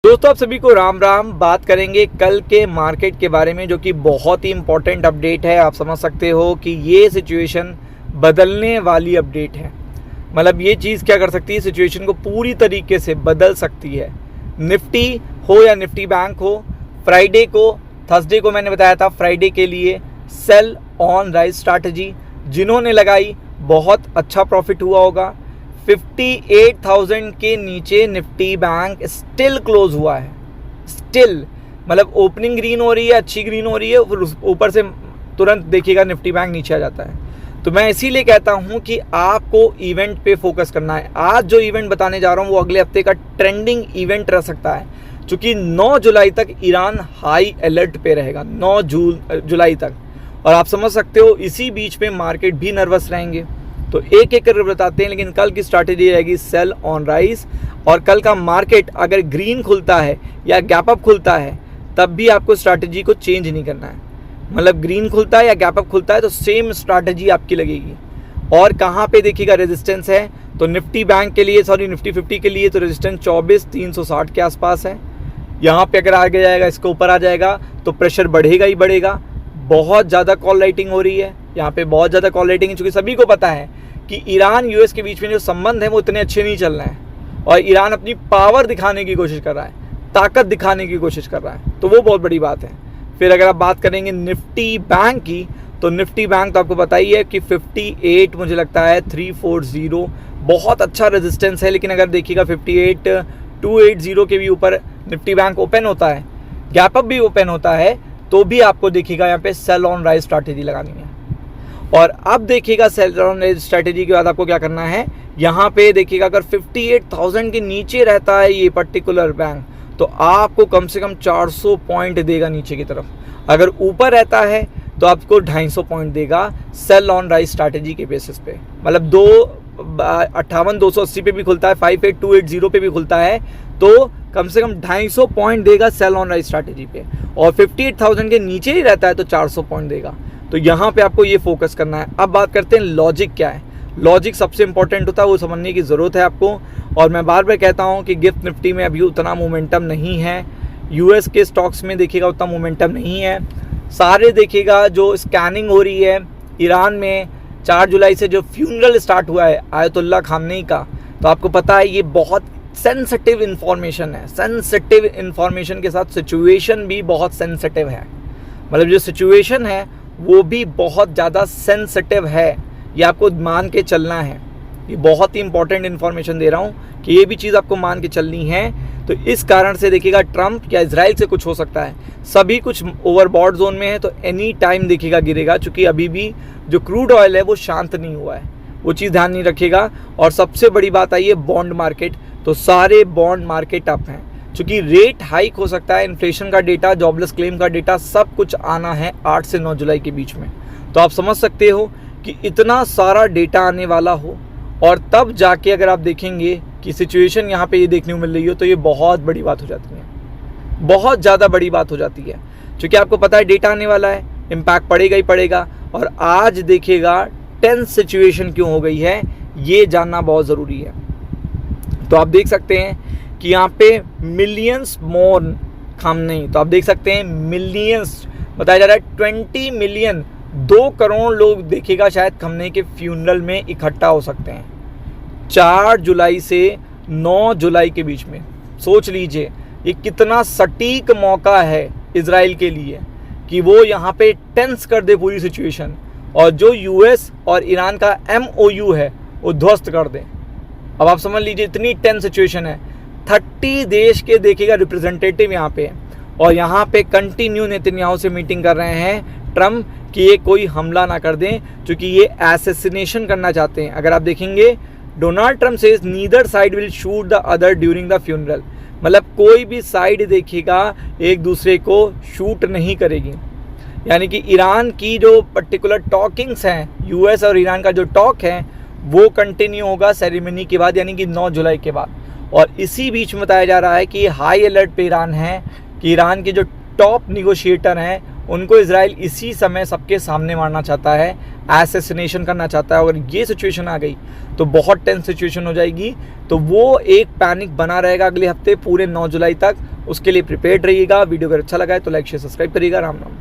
दोस्तों आप सभी को राम राम। बात करेंगे कल के मार्केट के बारे में, जो कि बहुत ही इंपॉर्टेंट अपडेट है। आप समझ सकते हो कि ये सिचुएशन बदलने वाली अपडेट है। मतलब ये चीज़ क्या कर सकती है, सिचुएशन को पूरी तरीके से बदल सकती है। निफ्टी हो या निफ्टी बैंक हो, फ्राइडे को, थर्सडे को मैंने बताया था फ्राइडे के लिए सेल ऑन राइज स्ट्रैटेजी, जिन्होंने लगाई बहुत अच्छा प्रॉफिट हुआ होगा। 58,000 के नीचे निफ्टी बैंक स्टिल क्लोज हुआ है। स्टिल मतलब ओपनिंग ग्रीन हो रही है, अच्छी ग्रीन हो रही है, फिर ऊपर से तुरंत देखिएगा निफ्टी बैंक नीचे आ जाता है। तो मैं इसीलिए कहता हूं कि आपको इवेंट पे फोकस करना है। आज जो इवेंट बताने जा रहा हूं वो अगले हफ्ते का ट्रेंडिंग इवेंट रह सकता है, क्योंकि 9 जुलाई तक ईरान हाई अलर्ट पे रहेगा, 9 जुलाई तक। और आप समझ सकते हो इसी बीच में मार्केट भी नर्वस रहेंगे। तो एक एक करके बताते हैं, लेकिन कल की स्ट्रैटेजी रहेगी सेल ऑन राइज। और कल का मार्केट अगर ग्रीन खुलता है या गैप अप खुलता है, तब भी आपको स्ट्रैटेजी को चेंज नहीं करना है। मतलब ग्रीन खुलता है या गैप अप खुलता है तो सेम स्ट्रैटेजी आपकी लगेगी। और कहाँ पे देखिएगा रेजिस्टेंस है, तो निफ्टी बैंक के लिए, निफ्टी 50 के लिए तो रेजिस्टेंस 24,360 के आसपास है। यहाँ पे अगर आगे जाएगा, इसके ऊपर आ जाएगा तो प्रेशर बढ़ेगा ही बढ़ेगा। बहुत ज़्यादा कॉल राइटिंग हो रही है यहाँ पे, बहुत ज़्यादा कॉल राइटिंग है, क्योंकि सभी को पता है कि ईरान यूएस के बीच में जो संबंध है वो इतने अच्छे नहीं चल रहे हैं। और ईरान अपनी पावर दिखाने की कोशिश कर रहा है, ताकत दिखाने की कोशिश कर रहा है, तो वो बहुत बड़ी बात है। फिर अगर आप बात करेंगे निफ्टी बैंक की, तो निफ्टी बैंक तो आपको पता ही है कि 58 मुझे लगता है 340 बहुत अच्छा रेजिस्टेंस है। लेकिन अगर देखिएगा 58,280 के भी ऊपर निफ्टी बैंक ओपन होता है, गैप अप भी ओपन होता है, तो भी आपको देखिएगा यहाँ पे सेल ऑन राइज स्ट्रैटेजी लगानी है। और अब देखिएगा सेल ऑन राइज स्ट्रैटेजी के बाद आपको क्या करना है, यहाँ पे देखिएगा अगर 58,000 के नीचे रहता है ये पर्टिकुलर बैंक, तो आपको कम से कम 400 पॉइंट देगा नीचे की तरफ। अगर ऊपर रहता है तो आपको 250 पॉइंट देगा सेल ऑन राइज स्ट्रैटेजी के बेसिस पे। मतलब 58,280 पे भी खुलता है, 58,280 पे भी खुलता है, तो कम से कम 250 पॉइंट देगा सेल ऑन राइज स्ट्रैटेजी पे। और 58,000 के नीचे ही रहता है तो 400 पॉइंट देगा। तो यहाँ पे आपको ये फोकस करना है। अब बात करते हैं लॉजिक क्या है। लॉजिक सबसे इंपॉर्टेंट होता है, वो समझने की ज़रूरत है आपको। और मैं बार बार कहता हूँ कि गिफ्ट निफ्टी में अभी उतना मोमेंटम नहीं है, यूएस के स्टॉक्स में देखिएगा उतना मोमेंटम नहीं है। सारे देखिएगा जो स्कैनिंग हो रही है ईरान में, 4 जुलाई से जो फ्यूनरल स्टार्ट हुआ है आयतुल्ला खामनेई का, तो आपको पता है ये बहुत सेंसिटिव इन्फॉर्मेशन है। सेंसिटिव इन्फॉर्मेशन के साथ सिचुएशन भी बहुत सेंसिटिव है। मतलब जो सिचुएशन है वो भी बहुत ज़्यादा सेंसिटिव है, ये आपको मान के चलना है। ये बहुत ही इंपॉर्टेंट इन्फॉर्मेशन दे रहा हूँ कि ये भी चीज़ आपको मान के चलनी है। तो इस कारण से देखिएगा ट्रंप या इजराइल से कुछ हो सकता है, सभी कुछ ओवरबॉट जोन में है, तो एनी टाइम देखिएगा गिरेगा। चूँकि अभी भी जो क्रूड ऑयल है वो शांत नहीं हुआ है, वो चीज़ ध्यान नहीं रखेगा। और सबसे बड़ी बात आई है बॉन्ड मार्केट, तो सारे बॉन्ड मार्केट अप हैं, क्योंकि रेट हाइक हो सकता है। इन्फ्लेशन का डेटा, जॉबलेस क्लेम का डेटा, सब कुछ आना है 8 से 9 जुलाई के बीच में। तो आप समझ सकते हो कि इतना सारा डेटा आने वाला हो, और तब जाके अगर आप देखेंगे कि सिचुएशन यहाँ पे ये देखने को मिल रही हो, तो ये बहुत बड़ी बात हो जाती है, बहुत ज़्यादा बड़ी बात हो जाती है। क्योंकि आपको पता है डेटा आने वाला है, इम्पैक्ट पड़ेगा ही पड़ेगा। और आज देखिएगा टेंस सिचुएशन क्यों हो गई है, ये जानना बहुत ज़रूरी है। तो आप देख सकते हैं कि यहाँ पे मिलियंस मोर खामनेई, तो आप देख सकते हैं मिलियंस बताया जा रहा है, 20 मिलियन, 2 करोड़ लोग देखिएगा शायद खामनेई के फ्यूनरल में इकट्ठा हो सकते हैं 4 जुलाई से 9 जुलाई के बीच में। सोच लीजिए ये कितना सटीक मौका है इजराइल के लिए कि वो यहाँ पे टेंस कर दे पूरी सिचुएशन, और जो यूएस और ईरान का MOU है वो ध्वस्त कर दे। अब आप समझ लीजिए इतनी टेंस सिचुएशन है। 30 देश के देखिएगा रिप्रेजेंटेटिव यहाँ पे, और यहाँ पे कंटिन्यू नेतन्याहू से मीटिंग कर रहे हैं ट्रम्प कि ये कोई हमला ना कर दें, क्योंकि ये एसेसिनेशन करना चाहते हैं। अगर आप देखेंगे Donald Trump says neither side will shoot the other during the funeral, मतलब कोई भी साइड देखिएगा एक दूसरे को शूट नहीं करेगी। यानी कि ईरान की जो पर्टिकुलर टॉकिंग्स हैं, यूएस और ईरान का जो टॉक है वो कंटिन्यू होगा सेरेमनी के बाद, यानी कि 9 जुलाई के बाद। और इसी बीच में बताया जा रहा है कि हाई अलर्ट पे ईरान है, कि ईरान के जो टॉप निगोशिएटर हैं उनको इजराइल इसी समय सबके सामने मारना चाहता है, एसेसिनेशन करना चाहता है। अगर ये सिचुएशन आ गई तो बहुत टेंस सिचुएशन हो जाएगी। तो वो एक पैनिक बना रहेगा अगले हफ्ते पूरे 9 जुलाई तक, उसके लिए प्रिपेयर्ड रहिएगा। वीडियो अगर अच्छा लगा है तो लाइक शेयर सब्सक्राइब करिएगा। राम राम।